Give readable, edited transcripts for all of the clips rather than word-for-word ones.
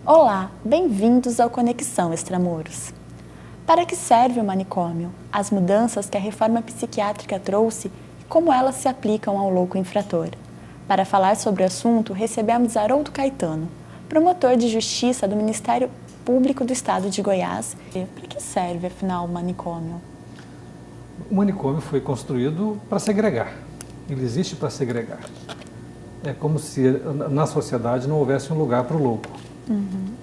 Olá, bem-vindos ao Conexão Extramuros. Para que serve o manicômio? As mudanças que a reforma psiquiátrica trouxe e como elas se aplicam ao louco infrator? Para falar sobre o assunto, recebemos Haroldo Caetano, promotor de justiça do Ministério Público do Estado de Goiás. Para que serve, afinal, o manicômio? O manicômio foi construído para segregar. Ele existe para segregar. É como se na sociedade não houvesse um lugar para o louco.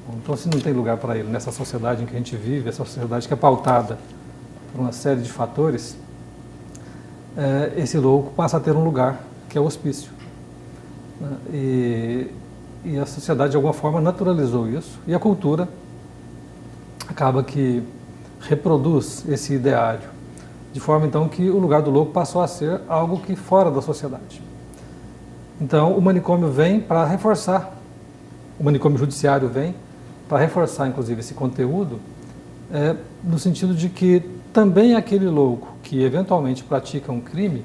Então, se não tem lugar para ele nessa sociedade em que a gente vive, essa sociedade que é pautada por uma série de fatores, esse louco passa a ter um lugar, que é o hospício. E a sociedade, de alguma forma, naturalizou isso. E a cultura acaba que reproduz esse ideário, de forma, então, que o lugar do louco passou a ser algo que fora da sociedade. Então, o manicômio vem para reforçar, o manicômio judiciário vem para reforçar, inclusive, esse conteúdo, no sentido de que também aquele louco que eventualmente pratica um crime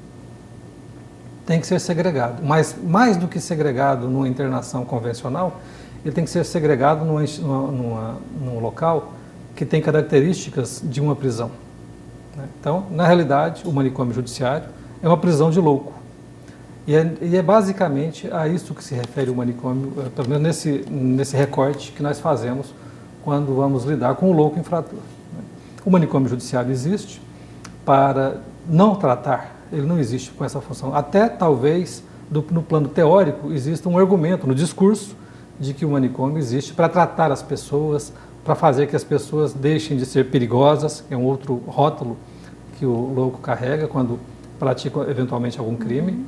tem que ser segregado. Mas, mais do que segregado numa internação convencional, ele tem que ser segregado num local que tem características de uma prisão. Então, na realidade, o manicômio judiciário é uma prisão de louco. E é basicamente a isso que se refere o manicômio, pelo menos nesse recorte que nós fazemos quando vamos lidar com o louco infrator. O manicômio judiciário existe para não tratar, ele não existe com essa função. Até talvez no plano teórico exista um argumento no discurso de que o manicômio existe para tratar as pessoas, para fazer que as pessoas deixem de ser perigosas, que é um outro rótulo que o louco carrega quando pratica eventualmente algum crime.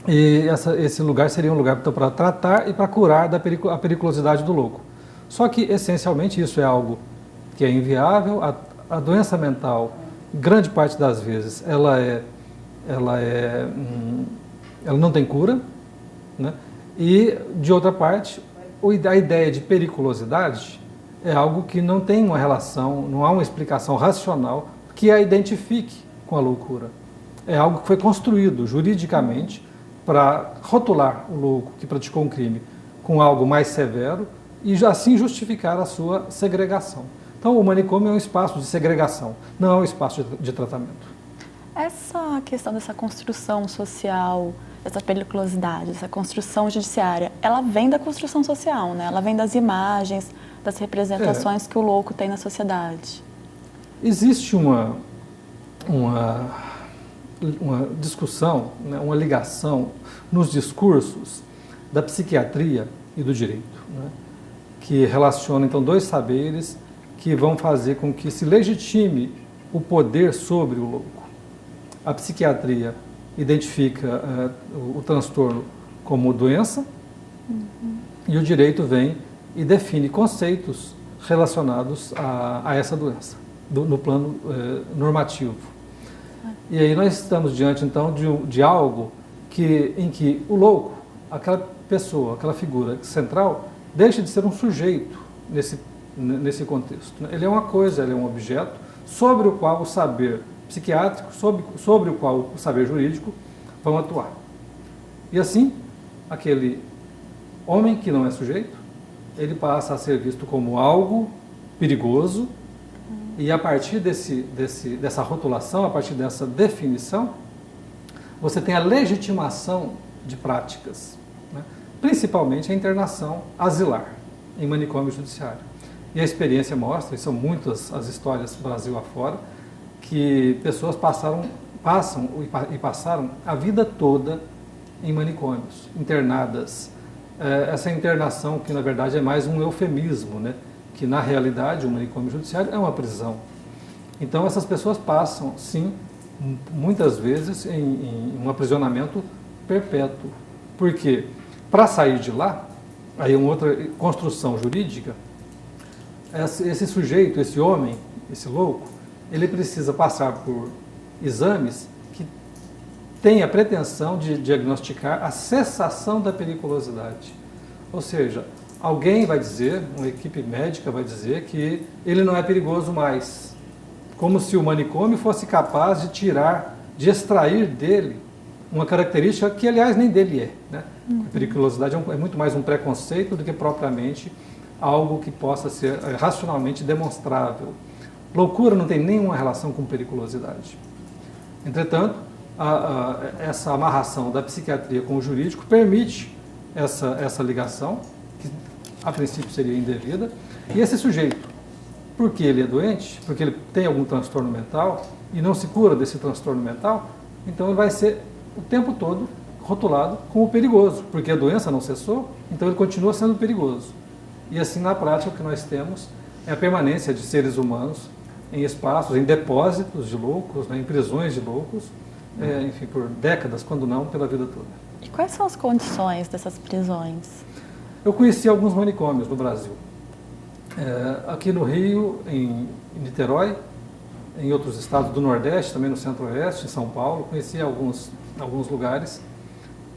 E esse lugar seria um lugar para tratar e para curar a periculosidade do louco. Só que, essencialmente, isso é algo que é inviável. A doença mental, grande parte das vezes, ela não tem cura, né? E, de outra parte, a ideia de periculosidade é algo que não tem uma relação, não há uma explicação racional que a identifique com a loucura. É algo que foi construído juridicamente para rotular o louco que praticou um crime com algo mais severo e assim justificar a sua segregação. Então, o manicômio é um espaço de segregação, não é um espaço de tratamento. Essa questão dessa construção social, essa periculosidade, essa construção judiciária, ela vem da construção social, né? Ela vem das imagens, das representações que o louco tem na sociedade. Existe uma discussão, né, uma ligação nos discursos da psiquiatria e do direito, né, que relacionam então dois saberes que vão fazer com que se legitime o poder sobre o louco. A psiquiatria identifica o transtorno como doença, e o direito vem e define conceitos relacionados a essa doença, no plano normativo. E aí nós estamos diante, então, de algo em que o louco, aquela pessoa, aquela figura central, deixa de ser um sujeito nesse contexto. Ele é uma coisa, ele é um objeto sobre o qual o saber psiquiátrico, sobre o qual o saber jurídico vão atuar. E assim, aquele homem que não é sujeito, ele passa a ser visto como algo perigoso. E a partir dessa rotulação, a partir dessa definição, você tem a legitimação de práticas, né? Principalmente a internação asilar em manicômio judiciário. E a experiência mostra, e são muitas as histórias Brasil afora, que pessoas passaram a vida toda em manicômios, internadas. Essa internação que, na verdade, é mais um eufemismo, né? Que na realidade o manicômio judiciário é uma prisão. Então essas pessoas passam, sim, muitas vezes em um aprisionamento perpétuo. Porque para sair de lá, aí é uma outra construção jurídica, esse sujeito, esse homem, esse louco, ele precisa passar por exames que têm a pretensão de diagnosticar a cessação da periculosidade. Ou seja, alguém vai dizer, uma equipe médica vai dizer que ele não é perigoso mais. Como se o manicômio fosse capaz de de extrair dele uma característica que, aliás, nem dele é, né? A periculosidade é muito mais um preconceito do que propriamente algo que possa ser racionalmente demonstrável. Loucura não tem nenhuma relação com periculosidade. Entretanto, essa amarração da psiquiatria com o jurídico permite essa ligação, que a princípio seria indevida, e esse sujeito, porque ele é doente, porque ele tem algum transtorno mental e não se cura desse transtorno mental, então ele vai ser o tempo todo rotulado como perigoso, porque a doença não cessou, então ele continua sendo perigoso. E assim, na prática, o que nós temos é a permanência de seres humanos em espaços, em depósitos de loucos, né, em prisões de loucos, enfim, por décadas, quando não, pela vida toda. E quais são as condições dessas prisões? Eu conheci alguns manicômios no Brasil. Aqui no Rio, em Niterói, em outros estados do Nordeste, também no Centro-Oeste, em São Paulo, conheci alguns lugares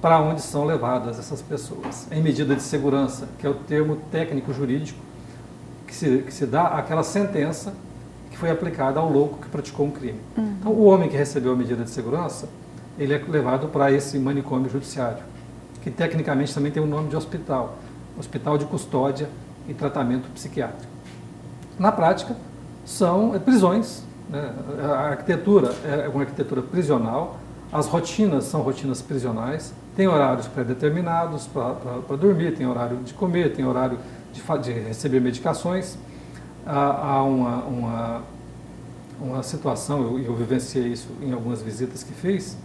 para onde são levadas essas pessoas, em medida de segurança, que é o termo técnico jurídico que se dá àquela sentença que foi aplicada ao louco que praticou um crime. Então, o homem que recebeu a medida de segurança, ele é levado para esse manicômio judiciário, que tecnicamente também tem o nome de hospital, Hospital de Custódia e Tratamento Psiquiátrico. Na prática, são prisões, né? A arquitetura é uma arquitetura prisional, as rotinas são rotinas prisionais, tem horários pré-determinados para dormir, tem horário de comer, tem horário de receber medicações. Há uma situação, eu vivenciei isso em algumas visitas que fiz,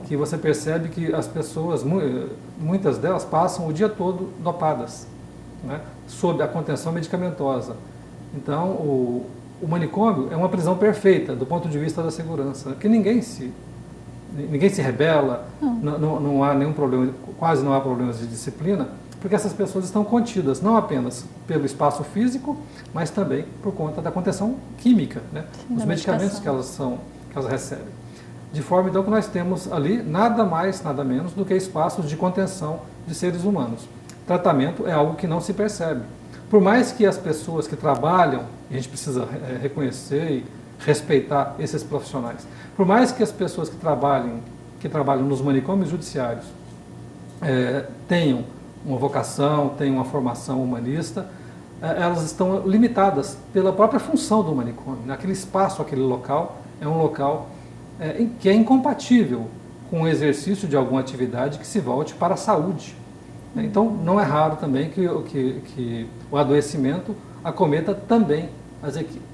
que você percebe que as pessoas, muitas delas, passam o dia todo dopadas, né, sob a contenção medicamentosa. Então, o manicômio é uma prisão perfeita do ponto de vista da segurança, que ninguém se rebela, não há nenhum problema, quase não há problemas de disciplina, porque essas pessoas estão contidas não apenas pelo espaço físico, mas também por conta da contenção química, né? Sim, os medicamentos que elas recebem. De forma então que nós temos ali nada mais, nada menos do que espaços de contenção de seres humanos. Tratamento é algo que não se percebe. Por mais que as pessoas que trabalham, e a gente precisa reconhecer e respeitar esses profissionais, por mais que as pessoas que trabalham nos manicômios judiciários tenham uma vocação, tenham uma formação humanista, elas estão limitadas pela própria função do manicômio. Aquele espaço, aquele local, é um local que é incompatível com o exercício de alguma atividade que se volte para a saúde. Então, não é raro também que o adoecimento acometa também,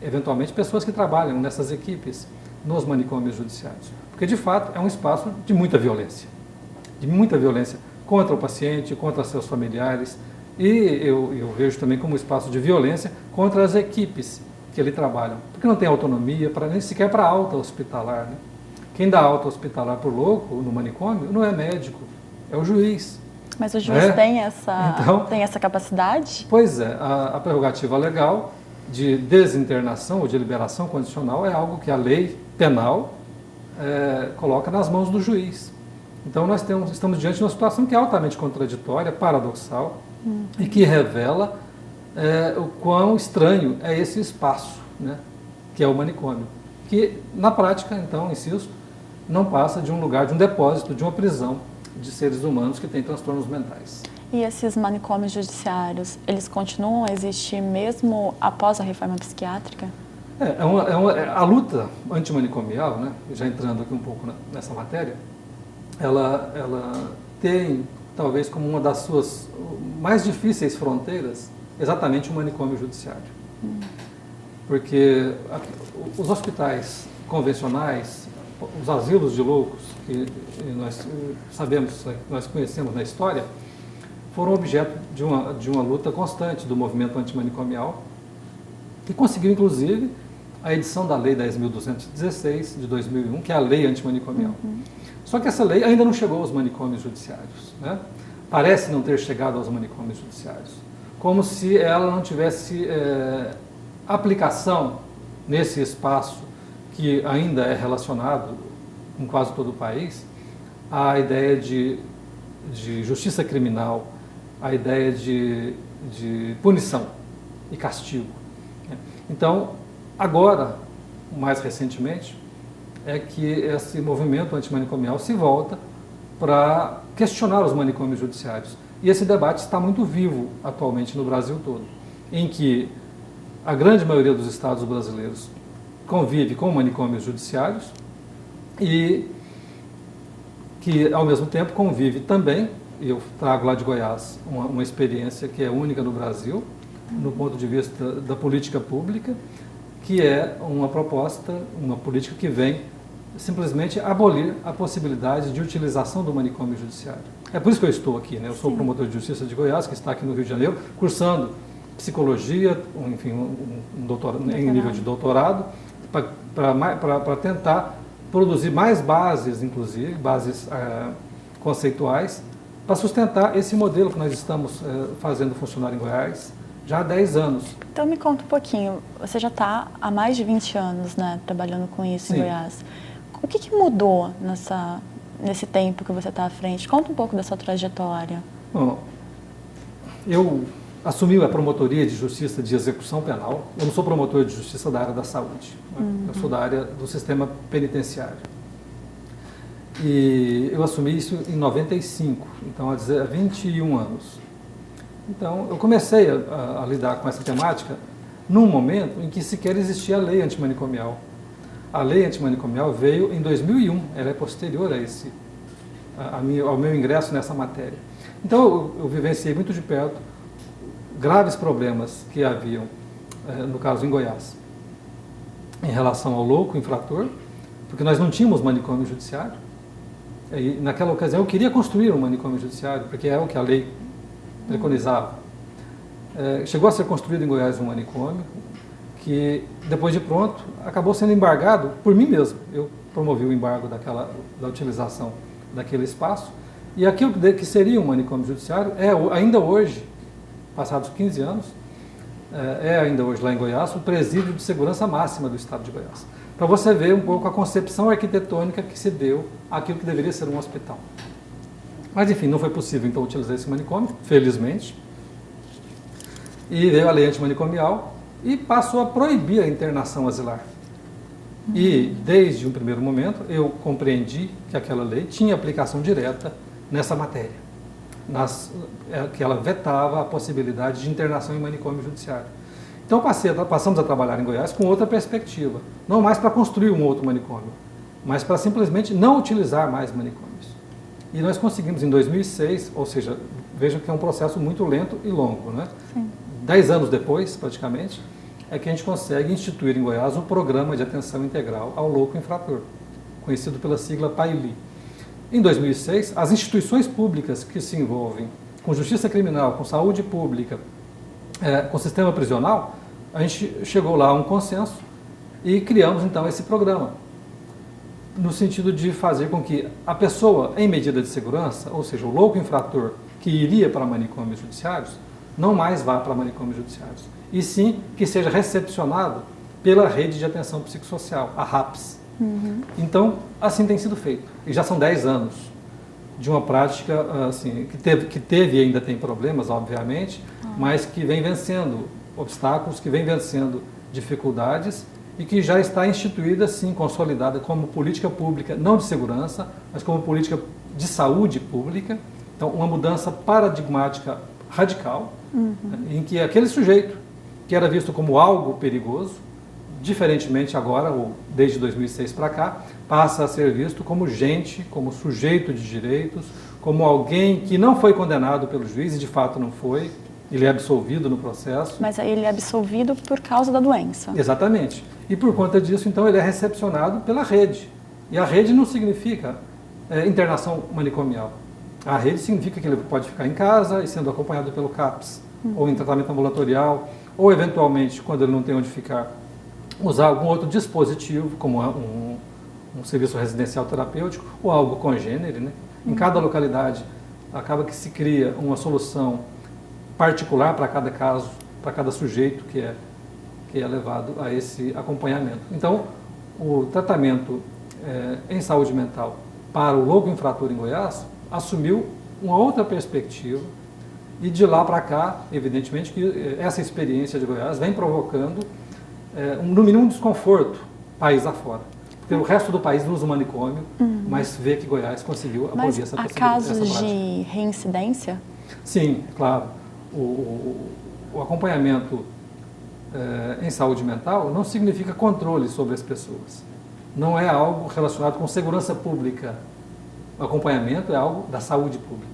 eventualmente, pessoas que trabalham nessas equipes nos manicômios judiciários. Porque, de fato, é um espaço de muita violência contra o paciente, contra seus familiares, e eu vejo também como um espaço de violência contra as equipes que ali trabalham, porque não tem autonomia, nem sequer para alta hospitalar, né? Quem dá alta hospitalar por louco no manicômio não é médico, é o juiz. Mas o juiz tem essa capacidade? Pois é, a prerrogativa legal de desinternação ou de liberação condicional é algo que a lei penal coloca nas mãos do juiz. Então nós estamos diante de uma situação que é altamente contraditória, paradoxal, e que revela o quão estranho é esse espaço, né, que é o manicômio, que na prática, então, insisto, não passa de um lugar, de um depósito, de uma prisão de seres humanos que têm transtornos mentais. E esses manicômios judiciários, eles continuam a existir mesmo após a reforma psiquiátrica? A luta antimanicomial, né, já entrando aqui um pouco nessa matéria, ela tem, talvez, como uma das suas mais difíceis fronteiras, exatamente o manicômio judiciário. Porque os hospitais convencionais, os asilos de loucos, que nós sabemos, nós conhecemos na história, foram objeto de uma luta constante do movimento antimanicomial, que conseguiu, inclusive, a edição da Lei 10.216, de 2001, que é a Lei Antimanicomial. Só que essa lei ainda não chegou aos manicômios judiciários, né? Parece não ter chegado aos manicômios judiciários, como se ela não tivesse aplicação nesse espaço que ainda é relacionado em quase todo o país à ideia de justiça criminal, à ideia de punição e castigo. Então, agora, mais recentemente, é que esse movimento antimanicomial se volta para questionar os manicômios judiciários. E esse debate está muito vivo atualmente no Brasil todo. em que a grande maioria dos estados brasileiros convive com manicômios judiciários e que, ao mesmo tempo, convive também, e eu trago lá de Goiás uma experiência que é única no Brasil, no ponto de vista da política pública, que é uma proposta, uma política que vem simplesmente abolir a possibilidade de utilização do manicômio judiciário. É por isso que eu estou aqui, né? Eu sou promotor de justiça de Goiás, que está aqui no Rio de Janeiro, cursando psicologia, enfim, em nível de doutorado, para tentar produzir mais bases, inclusive, bases conceituais, para sustentar esse modelo que nós estamos fazendo funcionar em Goiás já há 10 anos. Então me conta um pouquinho, você já está há mais de 20 anos, né, trabalhando com isso em Goiás. O que mudou nesse tempo que você está à frente? Conta um pouco da sua trajetória. Bom, eu assumi a promotoria de justiça de execução penal. Eu não sou promotor de justiça da área da saúde, eu sou da área do sistema penitenciário. E eu assumi isso em 95, então há 21 anos. Então, eu comecei a lidar com essa temática num momento em que sequer existia a lei antimanicomial. A lei antimanicomial veio em 2001, ela é posterior ao meu ingresso nessa matéria. Então, eu vivenciei muito de perto graves problemas que haviam, no caso em Goiás, em relação ao louco infrator, porque nós não tínhamos manicômio judiciário. E naquela ocasião eu queria construir um manicômio judiciário, porque é o que a lei preconizava. Chegou a ser construído em Goiás um manicômio que, depois de pronto, acabou sendo embargado por mim mesmo. Eu promovi o embargo da utilização daquele espaço, e aquilo que seria um manicômio judiciário ainda hoje, passados 15 anos, ainda hoje lá em Goiás, o presídio de segurança máxima do estado de Goiás. Para você ver um pouco a concepção arquitetônica que se deu àquilo que deveria ser um hospital. Mas, enfim, não foi possível, então, utilizar esse manicômio, felizmente. E veio a lei antimanicomial e passou a proibir a internação asilar. E, desde um primeiro momento, eu compreendi que aquela lei tinha aplicação direta nessa matéria, que ela vetava a possibilidade de internação em manicômio judiciário. Então, passamos a trabalhar em Goiás com outra perspectiva, não mais para construir um outro manicômio, mas para simplesmente não utilizar mais manicômios. E nós conseguimos em 2006, ou seja, vejam que é um processo muito lento e longo, né? Sim. 10 anos depois, praticamente, é que a gente consegue instituir em Goiás um programa de atenção integral ao louco infrator, conhecido pela sigla PAILI. Em 2006, as instituições públicas que se envolvem com justiça criminal, com saúde pública, com sistema prisional, a gente chegou lá a um consenso e criamos então esse programa, no sentido de fazer com que a pessoa em medida de segurança, ou seja, o louco infrator que iria para manicômios judiciários, não mais vá para manicômios judiciários, e sim que seja recepcionado pela rede de atenção psicossocial, a RAPS. Então, assim tem sido feito. E já são 10 anos de uma prática assim, que teve e ainda tem problemas, obviamente, mas que vem vencendo obstáculos, que vem vencendo dificuldades e que já está instituída, sim, consolidada como política pública, não de segurança, mas como política de saúde pública. Então, uma mudança paradigmática radical, em que aquele sujeito que era visto como algo perigoso, diferentemente agora, ou desde 2006 para cá, passa a ser visto como gente, como sujeito de direitos, como alguém que não foi condenado pelo juiz, e de fato não foi, ele é absolvido no processo. Mas ele é absolvido por causa da doença. Exatamente. E por conta disso, então, ele é recepcionado pela rede. E a rede não significa internação manicomial. A rede significa que ele pode ficar em casa e sendo acompanhado pelo CAPS, ou em tratamento ambulatorial, ou eventualmente, quando ele não tem onde ficar, usar algum outro dispositivo, como um serviço residencial terapêutico, ou algo congênere, né? Em cada localidade, acaba que se cria uma solução particular para cada caso, para cada sujeito que é levado a esse acompanhamento. Então, o tratamento em saúde mental para o louco infrator em Goiás assumiu uma outra perspectiva e de lá para cá, evidentemente, que essa experiência de Goiás vem provocando, no mínimo, um desconforto país afora. Porque o resto do país usa o manicômio, mas vê que Goiás conseguiu abolir essa possibilidade. Mas há casos de reincidência? Sim, claro. o acompanhamento em saúde mental não significa controle sobre as pessoas. Não é algo relacionado com segurança pública. O acompanhamento é algo da saúde pública.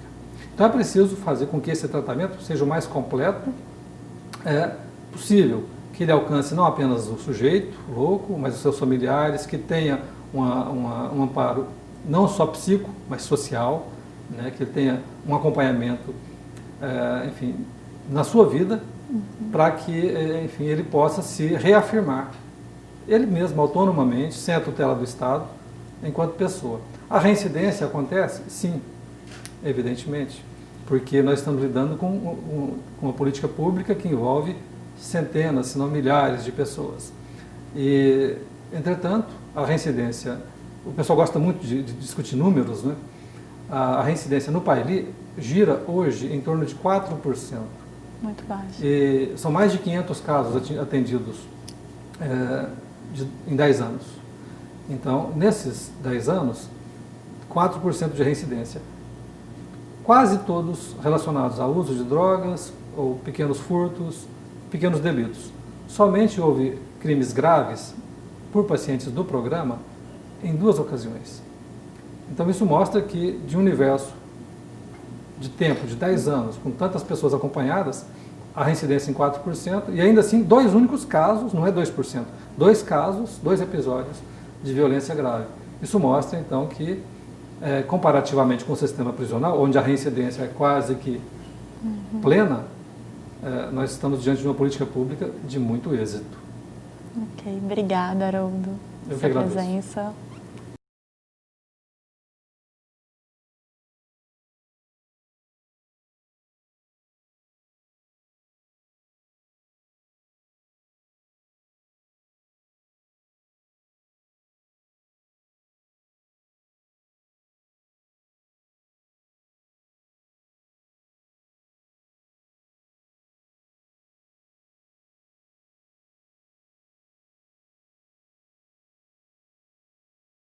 Então é preciso fazer com que esse tratamento seja o mais completo possível, que ele alcance não apenas o sujeito louco, mas os seus familiares, que tenha um amparo não só psico, mas social, né, que ele tenha um acompanhamento, enfim, na sua vida, para que, enfim, ele possa se reafirmar, ele mesmo, autonomamente, sem a tutela do Estado, enquanto pessoa. A reincidência acontece? Sim, evidentemente, porque nós estamos lidando com uma política pública que envolve centenas, se não milhares de pessoas. E, entretanto, a reincidência, o pessoal gosta muito de discutir números, né? A reincidência no Paili gira hoje em torno de 4%. Muito baixo. E são mais de 500 casos atendidos em 10 anos. Então, nesses 10 anos, 4% de reincidência. Quase todos relacionados ao uso de drogas ou pequenos furtos, pequenos delitos. Somente houve crimes graves por pacientes do programa em 2 ocasiões. Então isso mostra que de um universo de tempo de 10 anos, com tantas pessoas acompanhadas, a reincidência em 4%, e ainda assim 2 únicos casos, não é 2%, 2 casos, 2 episódios de violência grave. Isso mostra então que, comparativamente com o sistema prisional, onde a reincidência é quase que plena, nós estamos diante de uma política pública de muito êxito. Ok, obrigada, Haroldo, Eu que pela agradeço. presença.